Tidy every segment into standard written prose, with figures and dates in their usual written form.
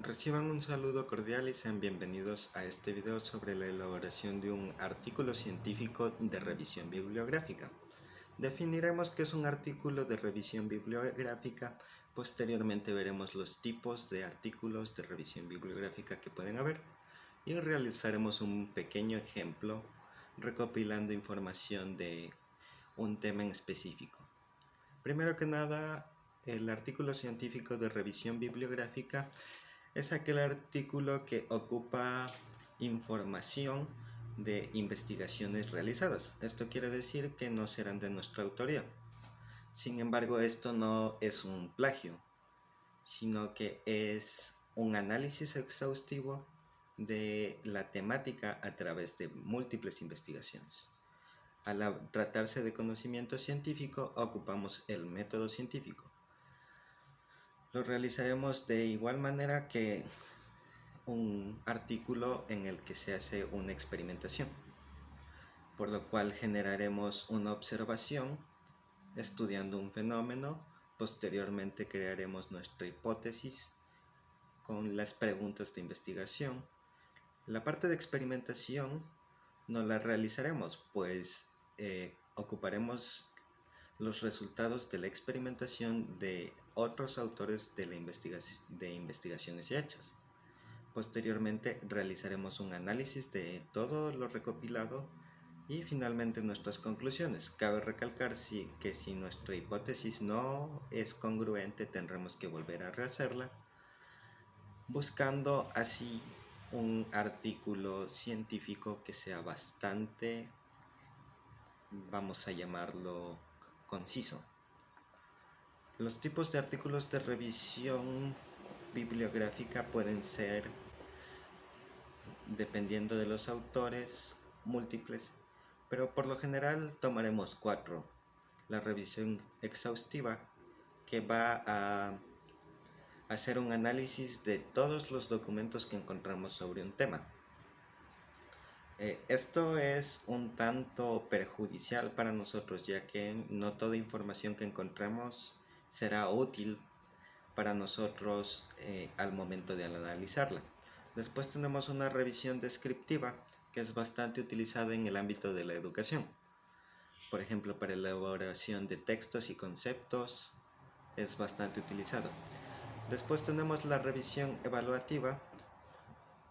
Reciban un saludo cordial y sean bienvenidos a este video sobre la elaboración de un artículo científico de revisión bibliográfica. Definiremos qué es un artículo de revisión bibliográfica, posteriormente veremos los tipos de artículos de revisión bibliográfica que pueden haber y realizaremos un pequeño ejemplo recopilando información de un tema en específico. Primero que nada, el artículo científico de revisión bibliográfica es aquel artículo que ocupa información de investigaciones realizadas. Esto quiere decir que no serán de nuestra autoría. Sin embargo, esto no es un plagio, sino que es un análisis exhaustivo de la temática a través de múltiples investigaciones. Al tratarse de conocimiento científico, ocupamos el método científico. Lo realizaremos de igual manera que un artículo en el que se hace una experimentación, por lo cual generaremos una observación estudiando un fenómeno, posteriormente crearemos nuestra hipótesis con las preguntas de investigación. La parte de experimentación no la realizaremos, pues ocuparemos los resultados de la experimentación de otros autores de investigaciones hechas. Posteriormente realizaremos un análisis de todo lo recopilado y finalmente nuestras conclusiones. Cabe recalcar que si nuestra hipótesis no es congruente tendremos que volver a rehacerla, buscando así un artículo científico que sea bastante, vamos a llamarlo, conciso. Los tipos de artículos de revisión bibliográfica pueden ser, dependiendo de los autores, múltiples, pero por lo general tomaremos 4. La revisión exhaustiva, que va a hacer un análisis de todos los documentos que encontramos sobre un tema. Esto es un tanto perjudicial para nosotros, ya que no toda información que encontremos será útil para nosotros al momento de analizarla. Después tenemos una revisión descriptiva, que es bastante utilizada en el ámbito de la educación. Por ejemplo, para la elaboración de textos y conceptos es bastante utilizado. Después tenemos la revisión evaluativa,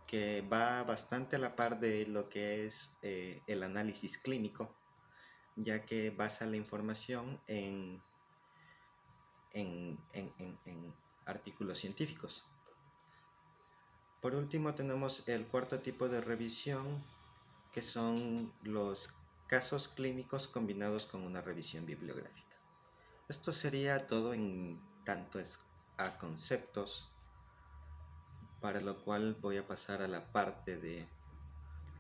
que va bastante a la par de lo que es el análisis clínico, ya que basa la información en artículos científicos. Por último tenemos el cuarto tipo de revisión, que son los casos clínicos combinados con una revisión bibliográfica. Esto sería todo en tanto a conceptos, para lo cual voy a pasar a la parte de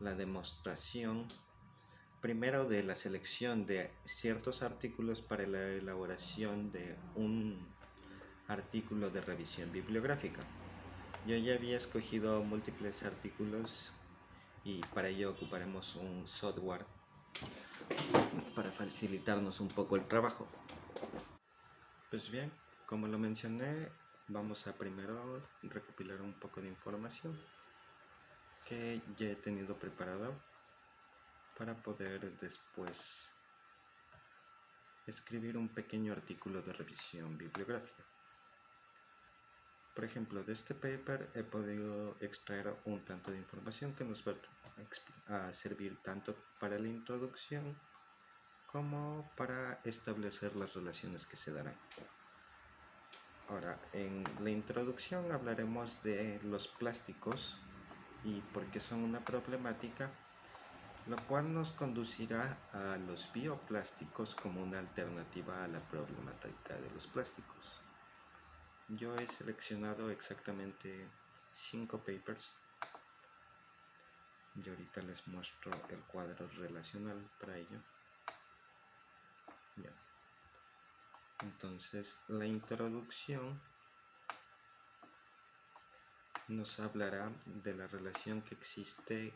la demostración, primero de la selección de ciertos artículos para la elaboración de un artículo de revisión bibliográfica. Yo ya había escogido múltiples artículos y para ello ocuparemos un software para facilitarnos un poco el trabajo. Pues bien, como lo mencioné, vamos a primero recopilar un poco de información que ya he tenido preparada para poder después escribir un pequeño artículo de revisión bibliográfica. Por ejemplo, de este paper he podido extraer un tanto de información que nos va a servir tanto para la introducción como para establecer las relaciones que se darán. Ahora, en la introducción hablaremos de los plásticos y por qué son una problemática, lo cual nos conducirá a los bioplásticos como una alternativa a la problemática de los plásticos. Yo he seleccionado exactamente 5 papers y ahorita les muestro el cuadro relacional para ello. Ya. Entonces, la introducción nos hablará de la relación que existe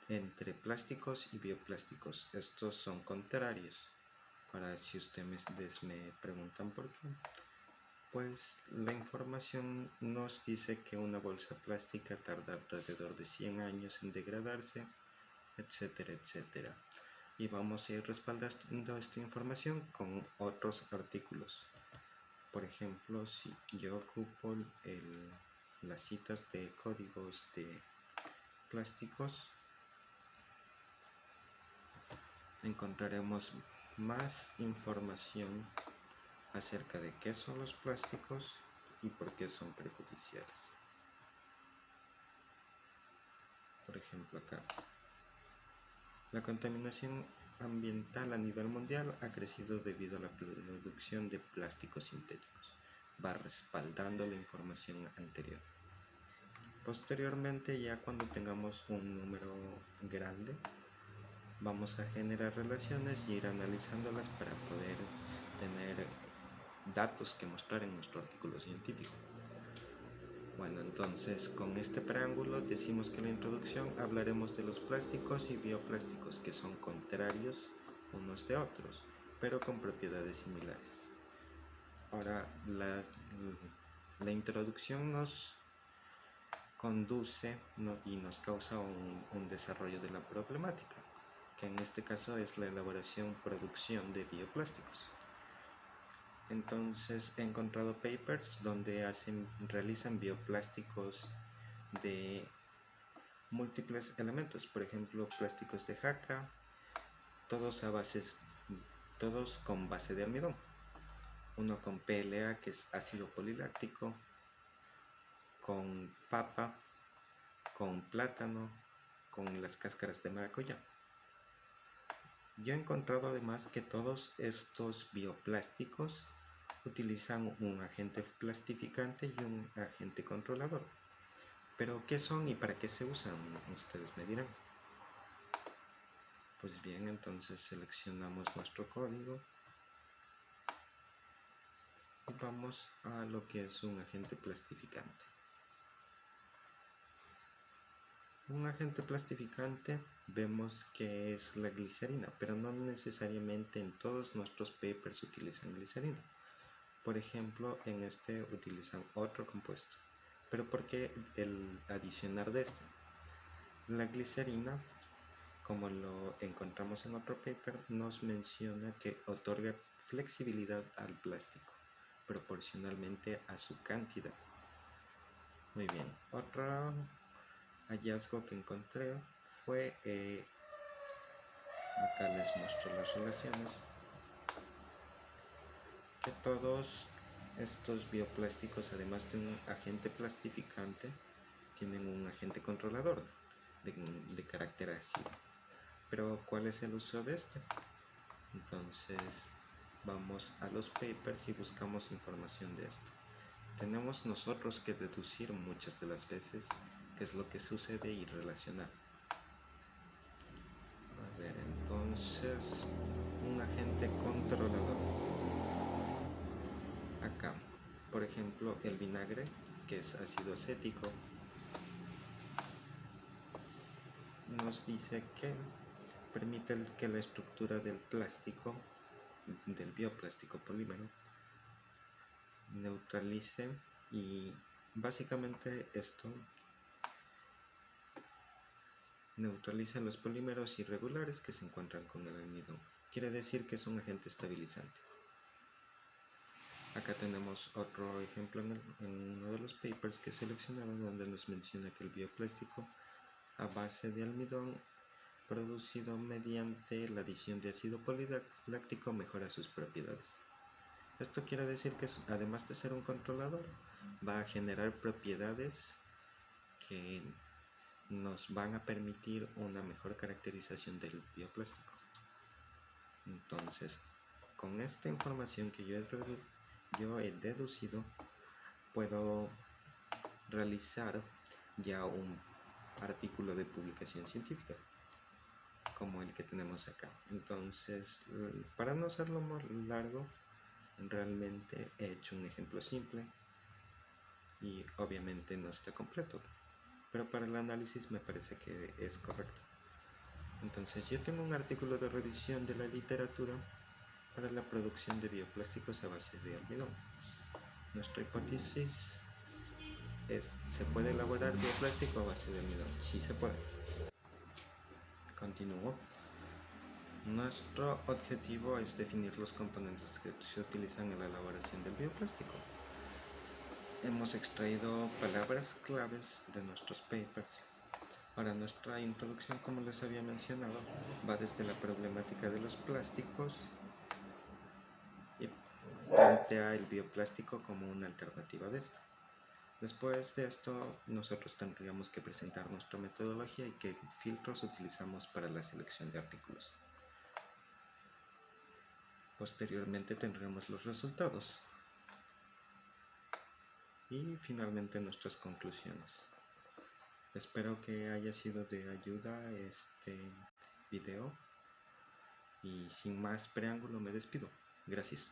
entre plásticos y bioplásticos. Estos son contrarios. Para si ustedes me preguntan por qué, Pues la información nos dice que una bolsa plástica tarda alrededor de 100 años en degradarse, etcétera, etcétera. Y vamos a ir respaldando esta información con otros artículos. Por ejemplo, si yo ocupo las citas de códigos de plásticos, encontraremos más información acerca de qué son los plásticos y por qué son perjudiciales. Por ejemplo, acá, la contaminación ambiental a nivel mundial ha crecido debido a la producción de plásticos sintéticos. Va respaldando la información anterior. Posteriormente, ya cuando tengamos un número grande, vamos a generar relaciones y ir analizándolas para poder tener datos que mostrar en nuestro artículo científico. Bueno, entonces con este preámbulo decimos que en la introducción hablaremos de los plásticos y bioplásticos, que son contrarios unos de otros, pero con propiedades similares. Ahora, la introducción nos conduce y nos causa un desarrollo de la problemática, que en este caso es la elaboración, producción de bioplásticos. Entonces he encontrado papers donde realizan bioplásticos de múltiples elementos, por ejemplo plásticos de jaca, todos con base de almidón, uno con PLA, que es ácido poliláctico, con papa, con plátano, con las cáscaras de maracuyá. Yo he encontrado además que todos estos bioplásticos utilizan un agente plastificante y un agente controlador. Pero ¿qué son y para qué se usan? Ustedes me dirán. Pues bien, entonces seleccionamos nuestro código y vamos a lo que es un agente plastificante. Un agente plastificante vemos que es la glicerina, pero no necesariamente en todos nuestros papers utilizan glicerina. Por ejemplo, en este utilizan otro compuesto. ¿Pero por qué el adicionar de este? La glicerina, como lo encontramos en otro paper, nos menciona que otorga flexibilidad al plástico, proporcionalmente a su cantidad. Muy bien, otro hallazgo que encontré fue, acá les muestro las relaciones, que todos estos bioplásticos, además de un agente plastificante, tienen un agente controlador de carácter ácido. Pero ¿cuál es el uso de este? Entonces vamos a los papers y buscamos información de esto. Tenemos nosotros que deducir muchas de las veces qué es lo que sucede y relacionar. A ver, entonces, un agente controlador. Acá, por ejemplo, el vinagre, que es ácido acético, nos dice que permite que la estructura del plástico, del bioplástico polímero, neutralice, y básicamente esto neutraliza los polímeros irregulares que se encuentran con el almidón. Quiere decir que es un agente estabilizante. Acá tenemos otro ejemplo en uno de los papers que he seleccionado, donde nos menciona que el bioplástico a base de almidón producido mediante la adición de ácido poliláctico mejora sus propiedades. Esto quiere decir que además de ser un controlador, va a generar propiedades que nos van a permitir una mejor caracterización del bioplástico. Entonces, con esta información que yo he deducido, puedo realizar ya un artículo de publicación científica, como el que tenemos acá. Entonces, para no hacerlo más largo, realmente he hecho un ejemplo simple y obviamente no está completo, pero para el análisis me parece que es correcto. Entonces yo tengo un artículo de revisión de la literatura para la producción de bioplásticos a base de almidón. Nuestra hipótesis es: ¿se puede elaborar bioplástico a base de almidón? Sí se puede. Continúo. Nuestro objetivo es definir los componentes que se utilizan en la elaboración del bioplástico. Hemos extraído palabras claves de nuestros papers. Ahora, nuestra introducción, como les había mencionado, va desde la problemática de los plásticos y plantea el bioplástico como una alternativa de esta. Después de esto, nosotros tendríamos que presentar nuestra metodología y qué filtros utilizamos para la selección de artículos. Posteriormente tendremos los resultados y finalmente nuestras conclusiones. Espero que haya sido de ayuda este video y sin más preámbulo me despido. Gracias.